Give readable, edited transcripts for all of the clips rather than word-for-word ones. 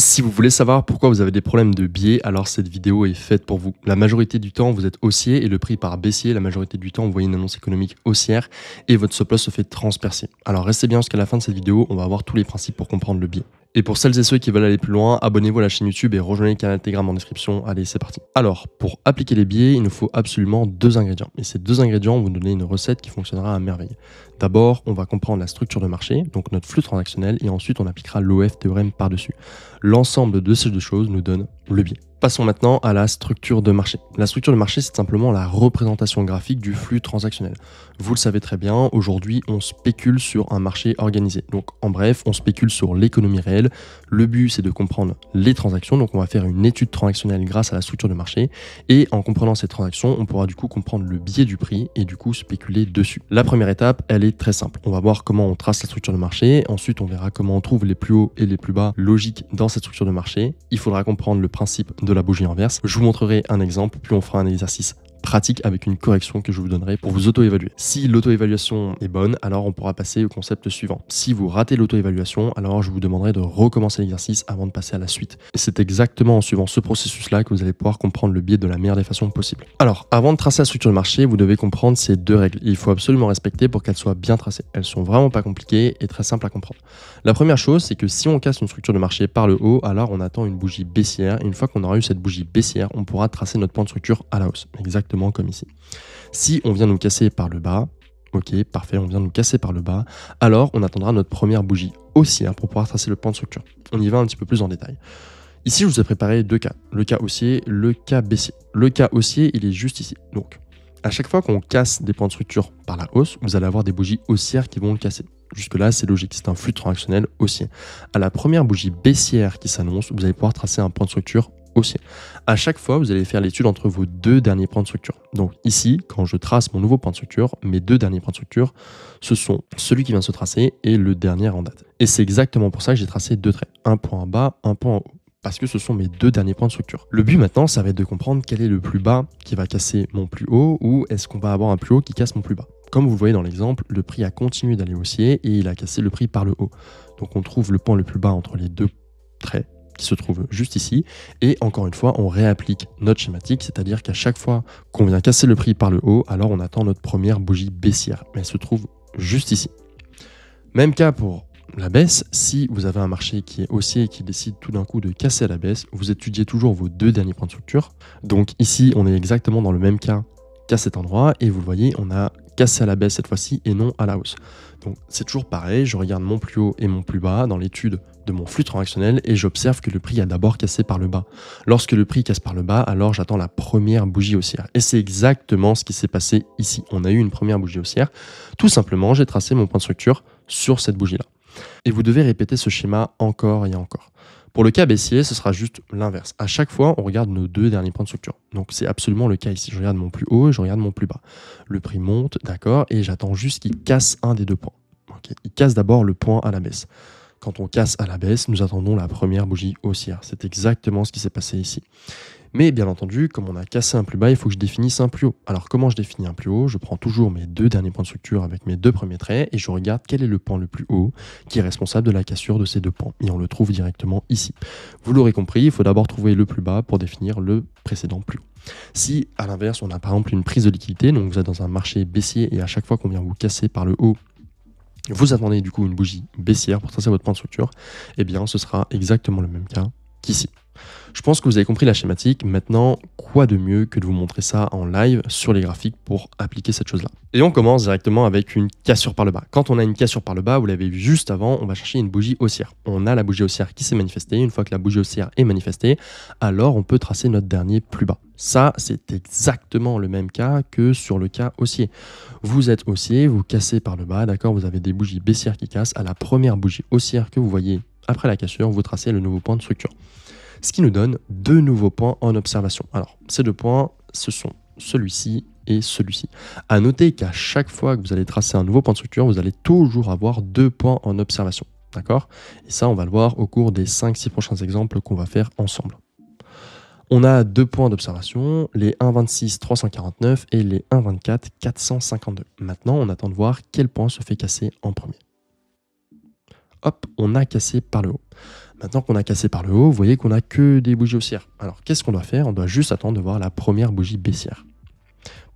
Si vous voulez savoir pourquoi vous avez des problèmes de biais, alors cette vidéo est faite pour vous. La majorité du temps, vous êtes haussier et le prix part baissier. La majorité du temps, vous voyez une annonce économique haussière et votre stop loss se fait transpercer. Alors restez bien jusqu'à la fin de cette vidéo, on va voir tous les principes pour comprendre le biais. Et pour celles et ceux qui veulent aller plus loin, abonnez-vous à la chaîne YouTube et rejoignez le canal Telegram en description. Allez, c'est parti. Alors, pour appliquer les biais, il nous faut absolument deux ingrédients. Et ces deux ingrédients vont nous donner une recette qui fonctionnera à merveille. D'abord, on va comprendre la structure de marché, donc notre flux transactionnel, et ensuite on appliquera l'OF théorème par-dessus. L'ensemble de ces deux choses nous donne le biais. Passons maintenant à la structure de marché. La structure de marché, c'est simplement la représentation graphique du flux transactionnel. Vous le savez très bien, aujourd'hui, on spécule sur un marché organisé. Donc, en bref, on spécule sur l'économie réelle. Le but, c'est de comprendre les transactions. Donc, on va faire une étude transactionnelle grâce à la structure de marché. Et en comprenant ces transactions, on pourra du coup comprendre le biais du prix et du coup spéculer dessus. La première étape, elle est très simple. On va voir comment on trace la structure de marché. Ensuite, on verra comment on trouve les plus hauts et les plus bas logiques dans cette structure de marché. Il faudra comprendre le principe de la bougie inverse. Je vous montrerai un exemple, puis on fera un exercice pratique avec une correction que je vous donnerai pour vous auto-évaluer. Si l'auto-évaluation est bonne, alors on pourra passer au concept suivant. Si vous ratez l'auto-évaluation, alors je vous demanderai de recommencer l'exercice avant de passer à la suite. Et c'est exactement en suivant ce processus-là que vous allez pouvoir comprendre le biais de la meilleure des façons possibles. Alors, avant de tracer la structure de marché, vous devez comprendre ces deux règles. Il faut absolument respecter pour qu'elles soient bien tracées. Elles sont vraiment pas compliquées et très simples à comprendre. La première chose, c'est que si on casse une structure de marché par le haut, alors on attend une bougie baissière. Et une fois qu'on aura eu cette bougie baissière, on pourra tracer notre point de structure à la hausse. Exactement comme ici. Si on vient nous casser par le bas, ok, parfait, on vient nous casser par le bas, alors on attendra notre première bougie haussière pour pouvoir tracer le point de structure. On y va un petit peu plus en détail. Ici, je vous ai préparé deux cas, le cas haussier, le cas baissier. Le cas haussier, il est juste ici. Donc, à chaque fois qu'on casse des points de structure par la hausse, vous allez avoir des bougies haussières qui vont le casser. Jusque-là, c'est logique, c'est un flux transactionnel haussier. À la première bougie baissière qui s'annonce, vous allez pouvoir tracer un point de structure haussier. À chaque fois, vous allez faire l'étude entre vos deux derniers points de structure. Donc ici, quand je trace mon nouveau point de structure, mes deux derniers points de structure, ce sont celui qui vient de se tracer et le dernier en date. Et c'est exactement pour ça que j'ai tracé deux traits, un point en bas, un point en haut, parce que ce sont mes deux derniers points de structure. Le but maintenant, ça va être de comprendre quel est le plus bas qui va casser mon plus haut, ou est-ce qu'on va avoir un plus haut qui casse mon plus bas. Comme vous le voyez dans l'exemple, le prix a continué d'aller haussier et il a cassé le prix par le haut. Donc on trouve le point le plus bas entre les deux traits qui se trouve juste ici, et encore une fois on réapplique notre schématique, c'est-à-dire qu'à chaque fois qu'on vient casser le prix par le haut, alors on attend notre première bougie baissière, mais elle se trouve juste ici. Même cas pour la baisse, si vous avez un marché qui est haussier et qui décide tout d'un coup de casser à la baisse, vous étudiez toujours vos deux derniers points de structure. Donc ici on est exactement dans le même cas qu'à cet endroit, et vous le voyez, on a cassé à la baisse cette fois-ci et non à la hausse. Donc c'est toujours pareil, je regarde mon plus haut et mon plus bas dans l'étude de mon flux transactionnel et j'observe que le prix a d'abord cassé par le bas. Lorsque le prix casse par le bas, alors j'attends la première bougie haussière. Et c'est exactement ce qui s'est passé ici. On a eu une première bougie haussière. Tout simplement, j'ai tracé mon point de structure sur cette bougie-là. Et vous devez répéter ce schéma encore et encore. Pour le cas baissier, ce sera juste l'inverse. À chaque fois, on regarde nos deux derniers points de structure. Donc c'est absolument le cas ici. Je regarde mon plus haut et je regarde mon plus bas. Le prix monte, d'accord, et j'attends juste qu'il casse un des deux points. Okay. Il casse d'abord le point à la baisse. Quand on casse à la baisse, nous attendons la première bougie haussière. C'est exactement ce qui s'est passé ici. Mais bien entendu, comme on a cassé un plus bas, il faut que je définisse un plus haut. Alors comment je définis un plus haut? Je prends toujours mes deux derniers points de structure avec mes deux premiers traits et je regarde quel est le point le plus haut qui est responsable de la cassure de ces deux points. Et on le trouve directement ici. Vous l'aurez compris, il faut d'abord trouver le plus bas pour définir le précédent plus haut. Si à l'inverse, on a par exemple une prise de liquidité, donc vous êtes dans un marché baissier et à chaque fois qu'on vient vous casser par le haut, vous attendez du coup une bougie baissière pour tracer votre point de structure, eh bien ce sera exactement le même cas qu'ici. Je pense que vous avez compris la schématique. Maintenant, quoi de mieux que de vous montrer ça en live sur les graphiques pour appliquer cette chose-là. Et on commence directement avec une cassure par le bas. Quand on a une cassure par le bas, vous l'avez vu juste avant, on va chercher une bougie haussière. On a la bougie haussière qui s'est manifestée. Une fois que la bougie haussière est manifestée, alors on peut tracer notre dernier plus bas. Ça, c'est exactement le même cas que sur le cas haussier. Vous êtes haussier, vous cassez par le bas, d'accord, vous avez des bougies baissières qui cassent. À la première bougie haussière que vous voyez après la cassure, vous tracez le nouveau point de structure. Ce qui nous donne deux nouveaux points en observation. Alors, ces deux points, ce sont celui-ci et celui-ci. À noter qu'à chaque fois que vous allez tracer un nouveau point de structure, vous allez toujours avoir deux points en observation. D'accord? Et ça, on va le voir au cours des 5-6 prochains exemples qu'on va faire ensemble. On a deux points d'observation, les 1,26 349 et les 1,24 452. Maintenant, on attend de voir quel point se fait casser en premier. Hop, on a cassé par le haut. Maintenant qu'on a cassé par le haut, vous voyez qu'on n'a que des bougies haussières. Alors qu'est-ce qu'on doit faire? On doit juste attendre de voir la première bougie baissière.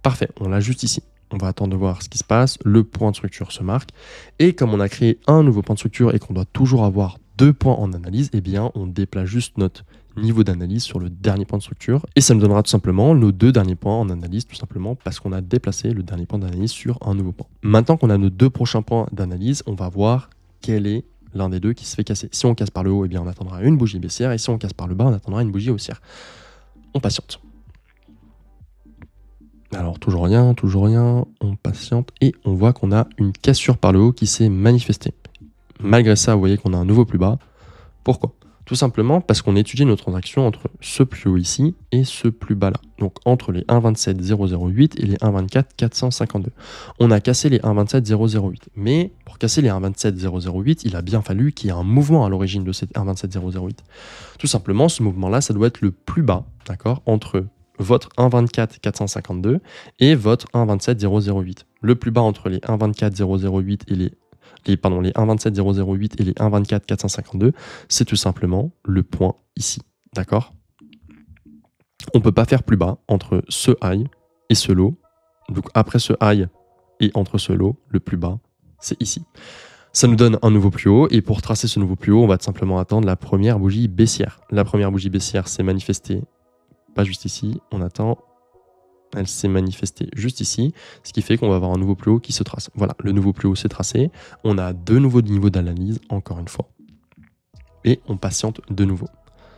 Parfait, on l'a juste ici. On va attendre de voir ce qui se passe, le point de structure se marque. Et comme on a créé un nouveau point de structure et qu'on doit toujours avoir 2 points en analyse, eh bien on déplace juste notre niveau d'analyse sur le dernier point de structure. Et ça nous donnera tout simplement nos 2 derniers points en analyse, tout simplement parce qu'on a déplacé le dernier point d'analyse sur un nouveau point. Maintenant qu'on a nos 2 prochains points d'analyse, on va voir quel est l'un des deux qui se fait casser. Si on casse par le haut, eh bien on attendra une bougie baissière. Et si on casse par le bas, on attendra une bougie haussière. On patiente. Alors toujours rien, on patiente et on voit qu'on a une cassure par le haut qui s'est manifestée. Malgré ça, vous voyez qu'on a un nouveau plus bas. Pourquoi? Tout simplement parce qu'on étudie nos transactions entre ce plus haut ici et ce plus bas là. Donc entre les 1,27008 et les 1,24452. On a cassé les 1,27008. Mais pour casser les 1,27008, il a bien fallu qu'il y ait un mouvement à l'origine de ces 1,27008. Tout simplement, ce mouvement-là, ça doit être le plus bas, d'accord, entre votre 1,24452 et votre 1,27008. Le plus bas entre les 1,24008 et les 1,27008 et les 1,24452, c'est tout simplement le point ici, d'accord? On ne peut pas faire plus bas entre ce high et ce low. Donc après ce high et entre ce low, le plus bas, c'est ici. Ça nous donne un nouveau plus haut et pour tracer ce nouveau plus haut, on va tout simplement attendre la première bougie baissière. La première bougie baissière s'est manifestée pas juste ici, on attend, elle s'est manifestée juste ici, ce qui fait qu'on va avoir un nouveau plus haut qui se trace. Voilà, le nouveau plus haut s'est tracé, on a 2 nouveaux niveaux d'analyse, encore une fois, et on patiente de nouveau.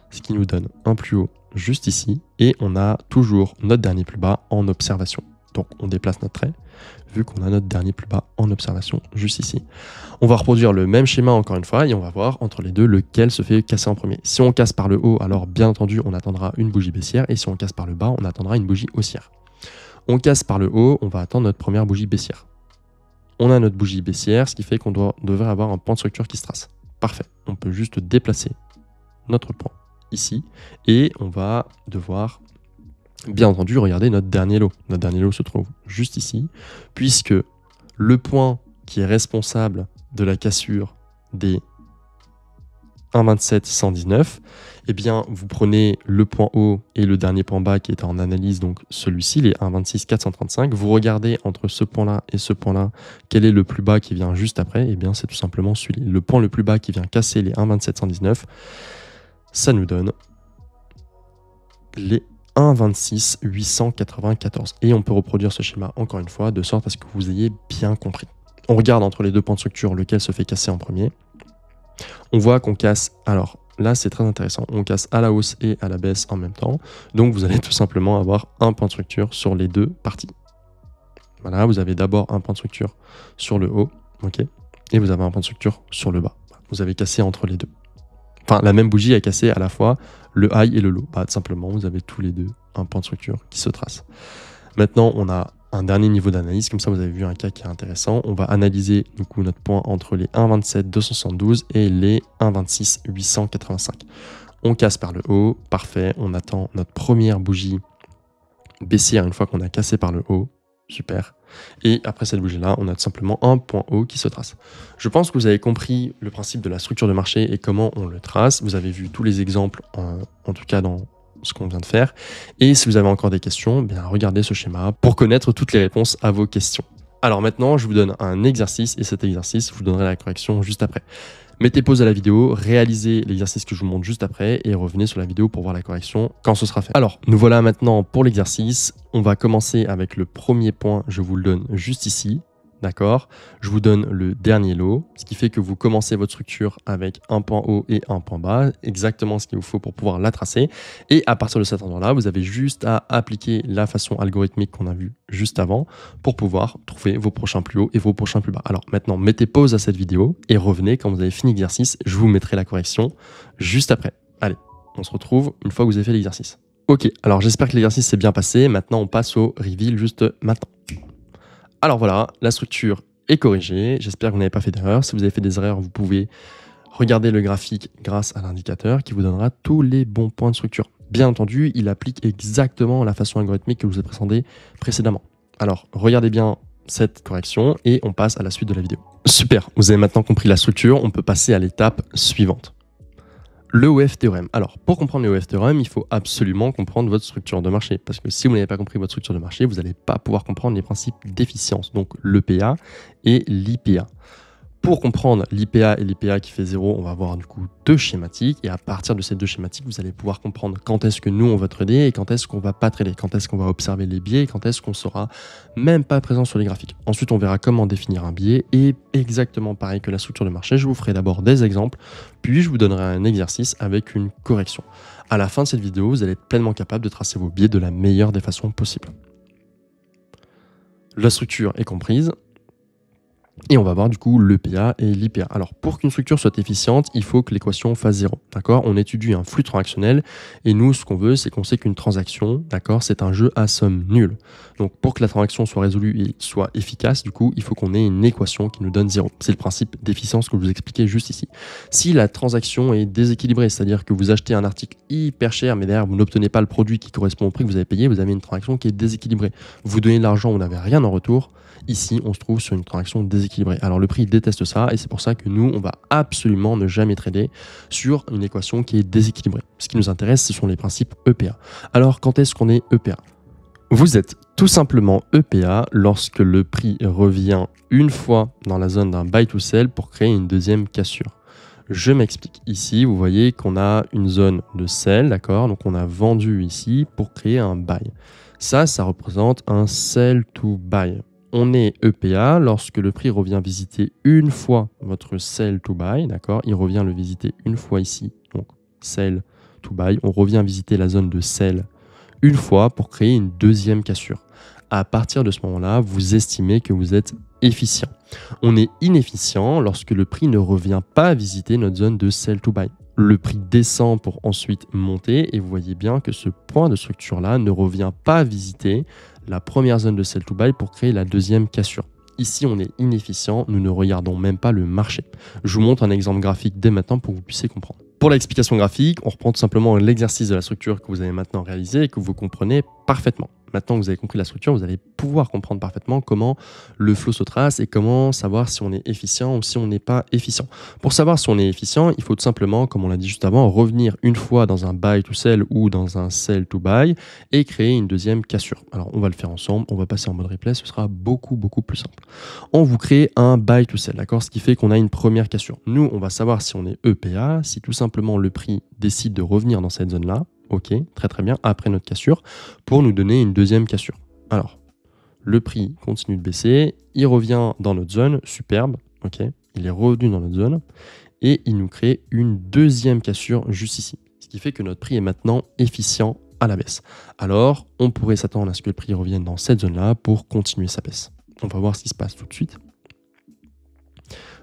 Ce qui nous donne un plus haut juste ici, et on a toujours notre dernier plus bas en observation. Donc on déplace notre trait, vu qu'on a notre dernier plus bas en observation juste ici. On va reproduire le même schéma encore une fois et on va voir entre les deux lequel se fait casser en premier. Si on casse par le haut, alors bien entendu on attendra une bougie baissière et si on casse par le bas, on attendra une bougie haussière. On casse par le haut, on va attendre notre première bougie baissière. On a notre bougie baissière, ce qui fait qu'on devrait avoir un point de structure qui se trace. Parfait, on peut juste déplacer notre point ici et on va devoir bien entendu regarder notre dernier lot. Notre dernier lot se trouve juste ici, puisque le point qui est responsable de la cassure des 1,27119, eh bien, vous prenez le point haut et le dernier point bas qui est en analyse, donc celui-ci, les 1,26435. Vous regardez entre ce point-là et ce point-là, quel est le plus bas qui vient juste après. Eh bien, c'est tout simplement celui-là. Le point le plus bas qui vient casser les 1,27119, ça nous donne les 1,26894. Et on peut reproduire ce schéma encore une fois, de sorte à ce que vous ayez bien compris. On regarde entre les deux points de structure lequel se fait casser en premier. On voit qu'on casse, alors là c'est très intéressant, on casse à la hausse et à la baisse en même temps. Donc vous allez tout simplement avoir un point de structure sur les deux parties. Voilà, vous avez d'abord un point de structure sur le haut, ok, et vous avez un point de structure sur le bas. Vous avez cassé entre les deux. Enfin, la même bougie a cassé à la fois le high et le low. Bah, tout simplement, vous avez tous les deux un point de structure qui se trace. Maintenant, on a un dernier niveau d'analyse. Comme ça, vous avez vu un cas qui est intéressant. On va analyser du coup notre point entre les 1,27,272 et les 1,26,885. On casse par le haut. Parfait. On attend notre première bougie baissière une fois qu'on a cassé par le haut. Super. Et après cette bougie-là, on a tout simplement un point haut qui se trace. Je pense que vous avez compris le principe de la structure de marché et comment on le trace. Vous avez vu tous les exemples, en tout cas dans ce qu'on vient de faire. Et si vous avez encore des questions, bien regardez ce schéma pour connaître toutes les réponses à vos questions. Alors maintenant, je vous donne un exercice et cet exercice, je vous donnerai la correction juste après. Mettez pause à la vidéo, réalisez l'exercice que je vous montre juste après et revenez sur la vidéo pour voir la correction quand ce sera fait. Alors, nous voilà maintenant pour l'exercice. On va commencer avec le premier point, je vous le donne juste ici. D'accord? Je vous donne le dernier lot, ce qui fait que vous commencez votre structure avec un point haut et un point bas, exactement ce qu'il vous faut pour pouvoir la tracer. Et à partir de cet endroit-là, vous avez juste à appliquer la façon algorithmique qu'on a vue juste avant pour pouvoir trouver vos prochains plus hauts et vos prochains plus bas. Alors maintenant, mettez pause à cette vidéo et revenez quand vous avez fini l'exercice. Je vous mettrai la correction juste après. Allez, on se retrouve une fois que vous avez fait l'exercice. Ok, alors j'espère que l'exercice s'est bien passé. Maintenant, on passe au reveal juste maintenant. Alors voilà, la structure est corrigée. J'espère que vous n'avez pas fait d'erreur. Si vous avez fait des erreurs, vous pouvez regarder le graphique grâce à l'indicateur qui vous donnera tous les bons points de structure. Bien entendu, il applique exactement la façon algorithmique que je vous ai présenté précédemment. Alors, regardez bien cette correction et on passe à la suite de la vidéo. Super, vous avez maintenant compris la structure. On peut passer à l'étape suivante. Le OF théorème. Alors, pour comprendre le OF théorème, il faut absolument comprendre votre structure de marché. Parce que si vous n'avez pas compris votre structure de marché, vous n'allez pas pouvoir comprendre les principes d'efficience, donc l'EPA et l'IPA. Pour comprendre l'IPA et l'IPA qui fait 0, on va avoir du coup deux schématiques. Et à partir de ces deux schématiques, vous allez pouvoir comprendre quand est-ce que nous, on va trader et quand est-ce qu'on va pas trader. Quand est-ce qu'on va observer les biais et quand est-ce qu'on sera même pas présent sur les graphiques. Ensuite, on verra comment définir un biais. Et exactement pareil que la structure de marché, je vous ferai d'abord des exemples, puis je vous donnerai un exercice avec une correction. À la fin de cette vidéo, vous allez être pleinement capable de tracer vos biais de la meilleure des façons possibles. La structure est comprise. Et on va voir du coup l'EPA et l'IPA. Alors pour qu'une structure soit efficiente, il faut que l'équation fasse 0. D'accord ? On étudie un flux transactionnel et nous ce qu'on veut c'est qu'on sait qu'une transaction, d'accord, c'est un jeu à somme nulle. Donc pour que la transaction soit résolue et soit efficace, du coup, il faut qu'on ait une équation qui nous donne 0. C'est le principe d'efficience que je vous expliquais juste ici. Si la transaction est déséquilibrée, c'est-à-dire que vous achetez un article hyper cher mais derrière vous n'obtenez pas le produit qui correspond au prix que vous avez payé, vous avez une transaction qui est déséquilibrée. Vous donnez de l'argent, vous n'avez rien en retour. Ici, on se trouve sur une transaction déséquilibrée. Alors le prix déteste ça et c'est pour ça que nous, on va absolument ne jamais trader sur une équation qui est déséquilibrée. Ce qui nous intéresse, ce sont les principes EPA. Alors quand est-ce qu'on est EPA ? Vous êtes tout simplement EPA lorsque le prix revient une fois dans la zone d'un buy to sell pour créer une deuxième cassure. Je m'explique. Ici, vous voyez qu'on a une zone de sell, d'accord ? Donc on a vendu ici pour créer un buy. Ça représente un sell to buy. On est EPA lorsque le prix revient visiter une fois votre sell to buy, d'accord ? Il revient le visiter une fois ici, donc sell to buy. On revient visiter la zone de sell une fois pour créer une deuxième cassure. À partir de ce moment-là, vous estimez que vous êtes efficient. On est inefficient lorsque le prix ne revient pas visiter notre zone de sell to buy. Le prix descend pour ensuite monter et vous voyez bien que ce point de structure-là ne revient pas visiter la première zone de sell to buy pour créer la deuxième cassure. Ici, on est inefficient, nous ne regardons même pas le marché. Je vous montre un exemple graphique dès maintenant pour que vous puissiez comprendre. Pour l'explication graphique, on reprend tout simplement l'exercice de la structure que vous avez maintenant réalisé et que vous comprenez parfaitement. Maintenant que vous avez compris la structure, vous allez pouvoir comprendre parfaitement comment le flow se trace et comment savoir si on est efficient ou si on n'est pas efficient. Pour savoir si on est efficient, il faut tout simplement, comme on l'a dit juste avant, revenir une fois dans un buy to sell ou dans un sell to buy et créer une deuxième cassure. Alors on va le faire ensemble, on va passer en mode replay, ce sera beaucoup plus simple. On vous crée un buy to sell, d'accord ? Ce qui fait qu'on a une première cassure. Nous, on va savoir si on est EPA, si tout simplement le prix décide de revenir dans cette zone-là. Ok, très bien, après notre cassure, pour nous donner une deuxième cassure. Alors, le prix continue de baisser, il revient dans notre zone, superbe, ok, il est revenu dans notre zone, et il nous crée une deuxième cassure juste ici. Ce qui fait que notre prix est maintenant efficient à la baisse. Alors, on pourrait s'attendre à ce que le prix revienne dans cette zone-là pour continuer sa baisse. On va voir ce qui se passe tout de suite.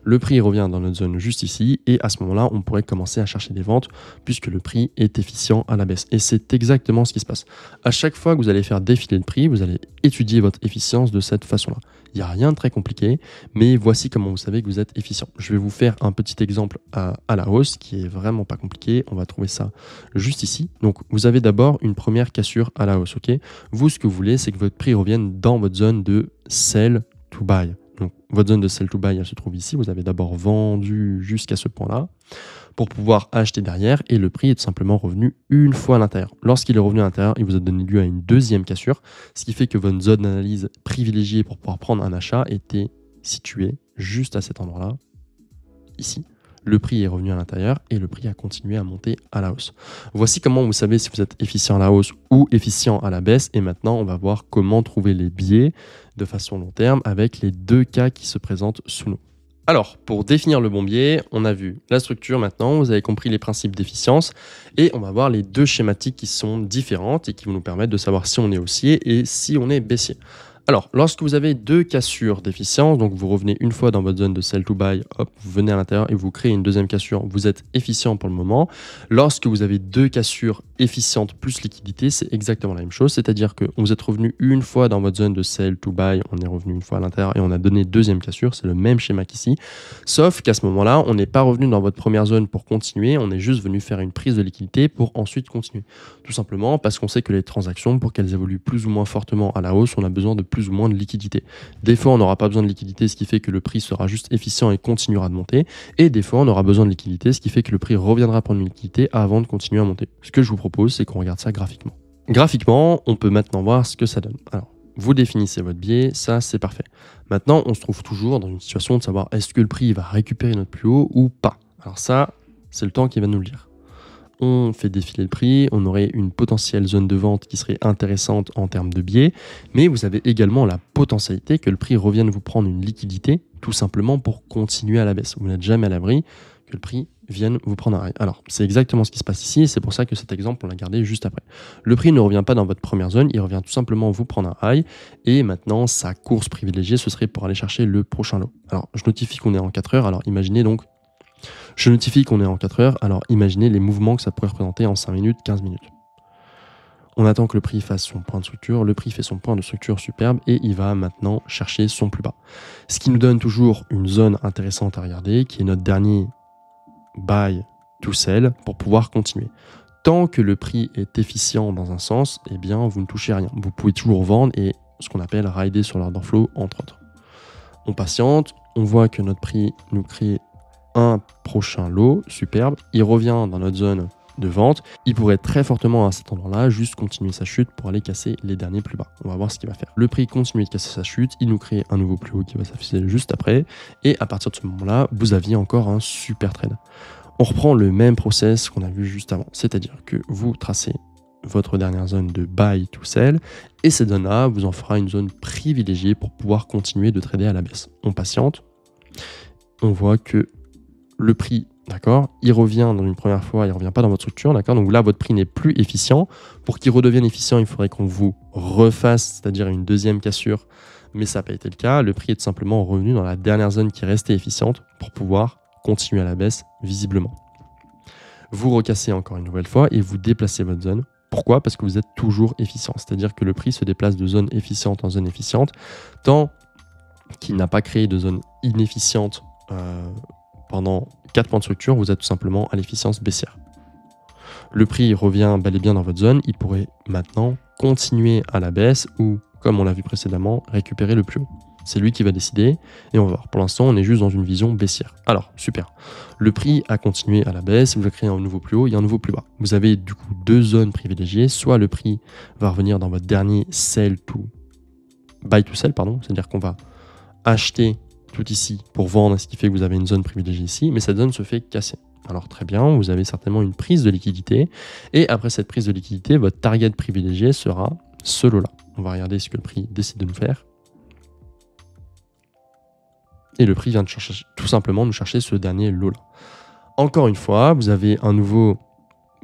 Le prix revient dans notre zone juste ici et à ce moment-là, on pourrait commencer à chercher des ventes puisque le prix est efficient à la baisse. Et c'est exactement ce qui se passe. À chaque fois que vous allez faire défiler le prix, vous allez étudier votre efficience de cette façon-là. Il n'y a rien de très compliqué, mais voici comment vous savez que vous êtes efficient. Je vais vous faire un petit exemple à la hausse qui est vraiment pas compliqué. On va trouver ça juste ici. Donc, vous avez d'abord une première cassure à la hausse. Ok ? Vous, ce que vous voulez, c'est que votre prix revienne dans votre zone de sell to buy. Donc, votre zone de sell to buy, elle se trouve ici. Vous avez d'abord vendu jusqu'à ce point-là pour pouvoir acheter derrière et le prix est tout simplement revenu une fois à l'intérieur. Lorsqu'il est revenu à l'intérieur, il vous a donné lieu à une deuxième cassure, ce qui fait que votre zone d'analyse privilégiée pour pouvoir prendre un achat était située juste à cet endroit-là, ici. Le prix est revenu à l'intérieur et le prix a continué à monter à la hausse. Voici comment vous savez si vous êtes efficient à la hausse ou efficient à la baisse. Et maintenant, on va voir comment trouver les biais de façon long terme avec les deux cas qui se présentent sous nous. Alors, pour définir le bon biais, on a vu la structure maintenant, vous avez compris les principes d'efficience et on va voir les deux schématiques qui sont différentes et qui vont nous permettre de savoir si on est haussier et si on est baissier. Alors, lorsque vous avez deux cassures d'efficience, donc vous revenez une fois dans votre zone de sell to buy, hop, vous venez à l'intérieur et vous créez une deuxième cassure, vous êtes efficient pour le moment. Lorsque vous avez deux cassures efficientes plus liquidité, c'est exactement la même chose, c'est-à-dire que vous êtes revenu une fois dans votre zone de sell to buy, on est revenu une fois à l'intérieur et on a donné deuxième cassure, c'est le même schéma qu'ici, sauf qu'à ce moment-là, on n'est pas revenu dans votre première zone pour continuer, on est juste venu faire une prise de liquidité pour ensuite continuer. Tout simplement parce qu'on sait que les transactions, pour qu'elles évoluent plus ou moins fortement à la hausse, on a besoin de plus ou moins de liquidité. Des fois, on n'aura pas besoin de liquidité, ce qui fait que le prix sera juste efficient et continuera de monter. Et des fois, on aura besoin de liquidité, ce qui fait que le prix reviendra prendre une liquidité avant de continuer à monter. Ce que je vous propose, c'est qu'on regarde ça graphiquement. Graphiquement, on peut maintenant voir ce que ça donne. Alors, vous définissez votre biais, ça c'est parfait. Maintenant, on se trouve toujours dans une situation de savoir est-ce que le prix va récupérer notre plus haut ou pas. Alors ça, c'est le temps qui va nous le dire. On fait défiler le prix, on aurait une potentielle zone de vente qui serait intéressante en termes de biais, mais vous avez également la potentialité que le prix revienne vous prendre une liquidité, tout simplement pour continuer à la baisse. Vous n'êtes jamais à l'abri que le prix vienne vous prendre un high. Alors, c'est exactement ce qui se passe ici, et c'est pour ça que cet exemple, on l'a gardé juste après. Le prix ne revient pas dans votre première zone, il revient tout simplement vous prendre un high, et maintenant, sa course privilégiée, ce serait pour aller chercher le prochain lot. Alors, je notifie qu'on est en 4 heures, alors imaginez donc Je notifie qu'on est en 4 heures, alors imaginez les mouvements que ça pourrait représenter en 5 minutes, 15 minutes. On attend que le prix fasse son point de structure, le prix fait son point de structure superbe et il va maintenant chercher son plus bas. Ce qui nous donne toujours une zone intéressante à regarder, qui est notre dernier buy to sell pour pouvoir continuer. Tant que le prix est efficient dans un sens, eh bien vous ne touchez à rien. Vous pouvez toujours vendre et ce qu'on appelle rider sur l'order flow, entre autres. On patiente, on voit que notre prix nous crée un prochain lot, superbe, il revient dans notre zone de vente, il pourrait très fortement à cet endroit-là juste continuer sa chute pour aller casser les derniers plus bas. On va voir ce qu'il va faire. Le prix continue de casser sa chute, il nous crée un nouveau plus haut qui va s'afficher juste après, et à partir de ce moment-là, vous aviez encore un super trade. On reprend le même process qu'on a vu juste avant, c'est-à-dire que vous tracez votre dernière zone de buy to sell, et cette zone-là vous en fera une zone privilégiée pour pouvoir continuer de trader à la baisse. On patiente, on voit que le prix, d'accord, il revient dans une première fois, il ne revient pas dans votre structure, d'accord, donc là votre prix n'est plus efficient. Pour qu'il redevienne efficient, il faudrait qu'on vous refasse, c'est-à-dire une deuxième cassure, mais ça n'a pas été le cas. Le prix est tout simplement revenu dans la dernière zone qui restait efficiente pour pouvoir continuer à la baisse visiblement. Vous recassez encore une nouvelle fois et vous déplacez votre zone. Pourquoi? Parce que vous êtes toujours efficient, c'est-à-dire que le prix se déplace de zone efficiente en zone efficiente, tant qu'il n'a pas créé de zone inefficiente pendant 4 points de structure, vous êtes tout simplement à l'efficience baissière. Le prix revient bel et bien dans votre zone, il pourrait maintenant continuer à la baisse ou, comme on l'a vu précédemment, récupérer le plus haut. C'est lui qui va décider et on va voir. Pour l'instant, on est juste dans une vision baissière. Alors, super. Le prix a continué à la baisse, vous avez créé un nouveau plus haut et un nouveau plus bas. Vous avez du coup 2 zones privilégiées. Soit le prix va revenir dans votre dernier buy to sell, c'est-à-dire qu'on va acheter tout ici pour vendre, ce qui fait que vous avez une zone privilégiée ici, mais cette zone se fait casser. Alors très bien, vous avez certainement une prise de liquidité, et après cette prise de liquidité, votre target privilégié sera ce lot-là. On va regarder ce que le prix décide de nous faire. Et le prix vient de chercher, tout simplement nous chercher ce dernier lot-là. Encore une fois, vous avez un nouveau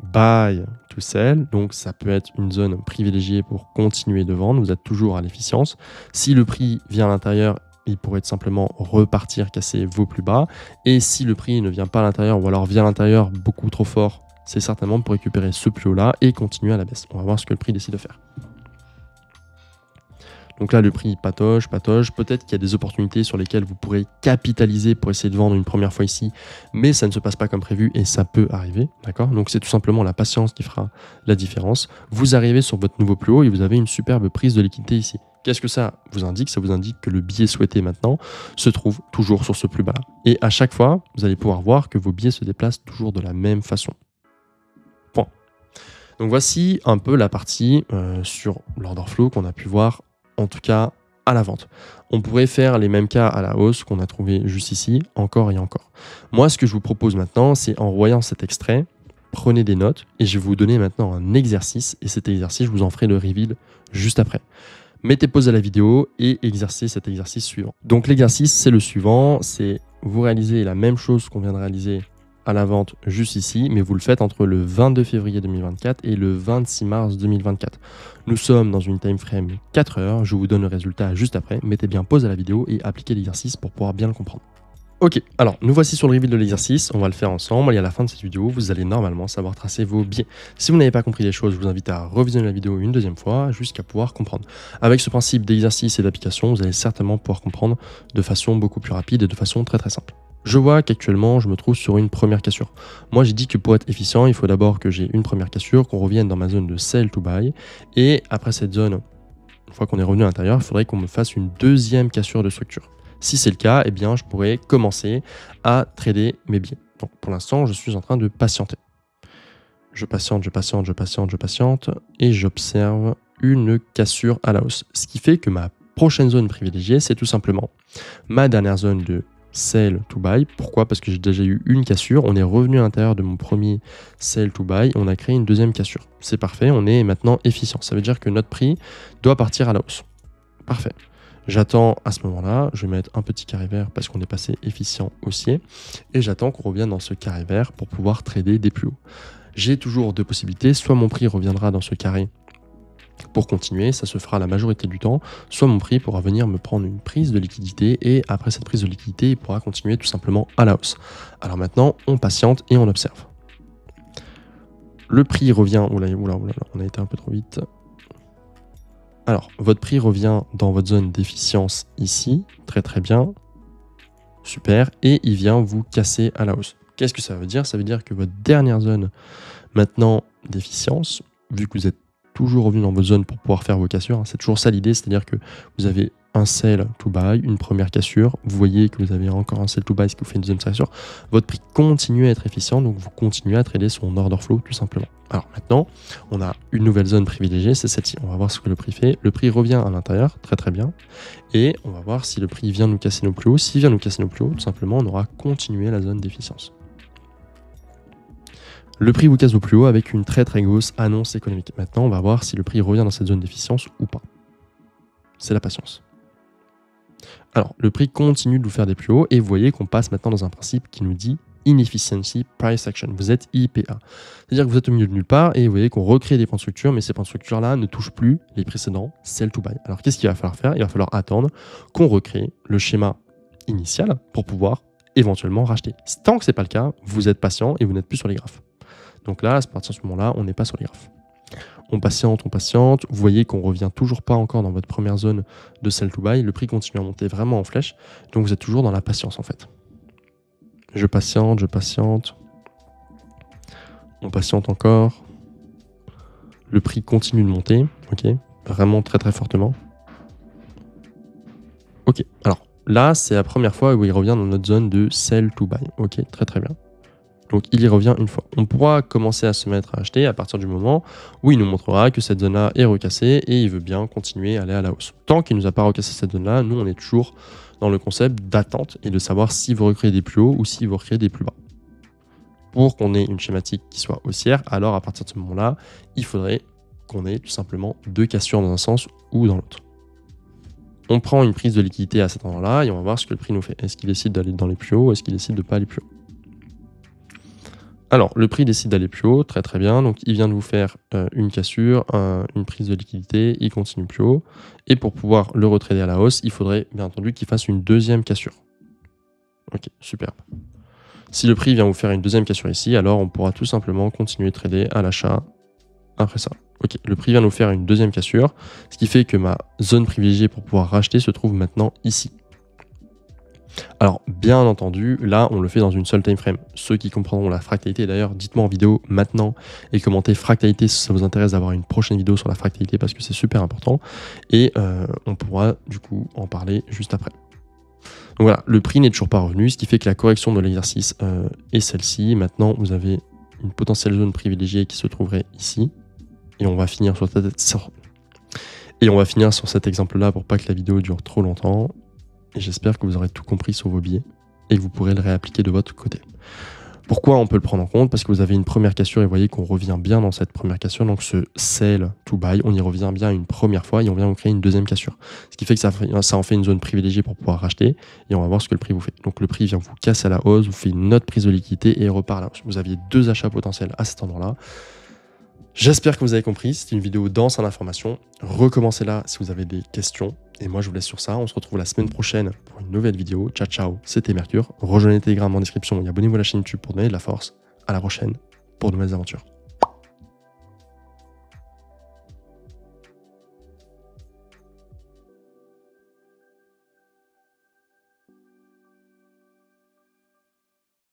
buy to sell, donc ça peut être une zone privilégiée pour continuer de vendre, vous êtes toujours à l'efficience. Si le prix vient à l'intérieur, il pourrait simplement repartir, casser vos plus bas. Et si le prix ne vient pas à l'intérieur ou alors vient à l'intérieur beaucoup trop fort, c'est certainement pour récupérer ce plus haut-là et continuer à la baisse. On va voir ce que le prix décide de faire. Donc là, le prix patoche. Peut-être qu'il y a des opportunités sur lesquelles vous pourrez capitaliser pour essayer de vendre une première fois ici, mais ça ne se passe pas comme prévu et ça peut arriver, d'accord? Donc c'est tout simplement la patience qui fera la différence. Vous arrivez sur votre nouveau plus haut et vous avez une superbe prise de liquidité ici. Qu'est-ce que ça vous indique? Ça vous indique que le biais souhaité maintenant se trouve toujours sur ce plus bas-là. Et à chaque fois, vous allez pouvoir voir que vos biais se déplacent toujours de la même façon. Point. Donc voici un peu la partie sur l'order flow qu'on a pu voir, en tout cas à la vente. On pourrait faire les mêmes cas à la hausse qu'on a trouvé juste ici, encore et encore. Moi, ce que je vous propose maintenant, c'est en voyant cet extrait, prenez des notes et je vais vous donner maintenant un exercice. Et cet exercice, je vous en ferai le reveal juste après. Mettez pause à la vidéo et exercez cet exercice suivant. Donc l'exercice, c'est le suivant, c'est vous réalisez la même chose qu'on vient de réaliser à la vente juste ici, mais vous le faites entre le 22 février 2024 et le 26 mars 2024. Nous sommes dans une time frame 4 heures, je vous donne le résultat juste après. Mettez bien pause à la vidéo et appliquez l'exercice pour pouvoir bien le comprendre. Ok, alors nous voici sur le reveal de l'exercice, on va le faire ensemble et à la fin de cette vidéo, vous allez normalement savoir tracer vos biais. Si vous n'avez pas compris les choses, je vous invite à revisionner la vidéo une deuxième fois jusqu'à pouvoir comprendre. Avec ce principe d'exercice et d'application, vous allez certainement pouvoir comprendre de façon beaucoup plus rapide et de façon très simple. Je vois qu'actuellement, je me trouve sur une première cassure. Moi, j'ai dit que pour être efficient, il faut d'abord que j'ai une première cassure, qu'on revienne dans ma zone de sell to buy et après cette zone une fois qu'on est revenu à l'intérieur, il faudrait qu'on me fasse une deuxième cassure de structure. Si c'est le cas, eh bien, je pourrais commencer à trader mes billets. Donc, pour l'instant, je suis en train de patienter. Je patiente, et j'observe une cassure à la hausse. Ce qui fait que ma prochaine zone privilégiée, c'est tout simplement ma dernière zone de sell to buy. Pourquoi? Parce que j'ai déjà eu une cassure. On est revenu à l'intérieur de mon premier sell to buy et on a créé une deuxième cassure. C'est parfait, on est maintenant efficient. Ça veut dire que notre prix doit partir à la hausse. Parfait. J'attends à ce moment-là, je vais mettre un petit carré vert parce qu'on est passé efficient haussier et j'attends qu'on revienne dans ce carré vert pour pouvoir trader des plus hauts. J'ai toujours deux possibilités, soit mon prix reviendra dans ce carré pour continuer, ça se fera la majorité du temps, soit mon prix pourra venir me prendre une prise de liquidité et après cette prise de liquidité, il pourra continuer tout simplement à la hausse. Alors maintenant, on patiente et on observe. Le prix revient, oula, on a été un peu trop vite. Alors, votre prix revient dans votre zone d'efficience ici, très très bien, super, et il vient vous casser à la hausse. Qu'est-ce que ça veut dire? Ça veut dire que votre dernière zone maintenant d'efficience, vu que vous êtes toujours revenu dans votre zone pour pouvoir faire vos cassures, hein, c'est toujours ça l'idée, c'est-à-dire que vous avez un sell to buy, une première cassure, vous voyez que vous avez encore un sell to buy, ce qui vous fait une deuxième cassure, votre prix continue à être efficient, donc vous continuez à trader son order flow tout simplement. Alors maintenant, on a une nouvelle zone privilégiée, c'est celle-ci. On va voir ce que le prix fait. Le prix revient à l'intérieur, très très bien. Et on va voir si le prix vient nous casser nos plus hauts. S'il vient nous casser nos plus hauts, tout simplement, on aura continué la zone d'efficience. Le prix vous casse au plus haut avec une très très grosse annonce économique. Maintenant, on va voir si le prix revient dans cette zone d'efficience ou pas. C'est la patience. Alors, le prix continue de vous faire des plus hauts et vous voyez qu'on passe maintenant dans un principe qui nous dit Inefficiency Price Action. Vous êtes IPA. C'est-à-dire que vous êtes au milieu de nulle part et vous voyez qu'on recrée des points de structure, mais ces points de structure-là ne touchent plus les précédents sell to buy. Alors, qu'est-ce qu'il va falloir faire? Il va falloir attendre qu'on recrée le schéma initial pour pouvoir éventuellement racheter. Tant que ce n'est pas le cas, vous êtes patient et vous n'êtes plus sur les graphes. Donc là, à partir de ce moment-là, on n'est pas sur les graphes. On patiente. Vous voyez qu'on ne revient toujours pas encore dans votre première zone de sell to buy. Le prix continue à monter vraiment en flèche. Donc vous êtes toujours dans la patience en fait. Je patiente. On patiente encore. Le prix continue de monter. Ok. Vraiment très très fortement. Ok. Alors là, c'est la première fois où il revient dans notre zone de sell to buy. Ok. Très très bien. Donc, il y revient une fois. On pourra commencer à se mettre à acheter à partir du moment où il nous montrera que cette zone-là est recassée et il veut bien continuer à aller à la hausse. Tant qu'il ne nous a pas recassé cette zone-là, nous, on est toujours dans le concept d'attente et de savoir s'il veut recréer des plus hauts ou s'il veut recréer des plus bas. Pour qu'on ait une schématique qui soit haussière, alors à partir de ce moment-là, il faudrait qu'on ait tout simplement deux cassures dans un sens ou dans l'autre. On prend une prise de liquidité à cet endroit-là et on va voir ce que le prix nous fait. Est-ce qu'il décide d'aller dans les plus hauts ou est-ce qu'il décide de ne pas aller plus haut? Alors, le prix décide d'aller plus haut, très très bien. Donc, il vient de vous faire une cassure, une prise de liquidité, il continue plus haut. Et pour pouvoir le retrader à la hausse, il faudrait bien entendu qu'il fasse une deuxième cassure. Ok, superbe. Si le prix vient vous faire une deuxième cassure ici, alors on pourra tout simplement continuer de trader à l'achat après ça. Ok, le prix vient nous faire une deuxième cassure, ce qui fait que ma zone privilégiée pour pouvoir racheter se trouve maintenant ici. Alors, bien entendu, là, on le fait dans une seule time frame. Ceux qui comprendront la fractalité, d'ailleurs, dites-moi en vidéo maintenant et commentez fractalité si ça vous intéresse d'avoir une prochaine vidéo sur la fractalité parce que c'est super important. Et on pourra, du coup, en parler juste après. Donc voilà, le prix n'est toujours pas revenu, ce qui fait que la correction de l'exercice est celle-ci. Maintenant, vous avez une potentielle zone privilégiée qui se trouverait ici. Et on va finir sur cet exemple-là pour pas que la vidéo dure trop longtemps. Et j'espère que vous aurez tout compris sur vos billets et que vous pourrez le réappliquer de votre côté. Pourquoi on peut le prendre en compte? Parce que vous avez une première cassure et vous voyez qu'on revient bien dans cette première cassure. Donc ce sell to buy, on y revient bien une première fois et on vient vous créer une deuxième cassure. Ce qui fait que ça en fait une zone privilégiée pour pouvoir racheter et on va voir ce que le prix vous fait. Donc le prix vient vous casser à la hausse, vous fait une autre prise de liquidité et repart à la hausse. Vous aviez deux achats potentiels à cet endroit-là. J'espère que vous avez compris, c'était une vidéo dense en informations. Recommencez-la si vous avez des questions. Et moi, je vous laisse sur ça. On se retrouve la semaine prochaine pour une nouvelle vidéo. Ciao, ciao, c'était Mercure. Rejoignez Telegram en description et abonnez-vous à la chaîne YouTube pour donner de la force. À la prochaine pour de nouvelles aventures.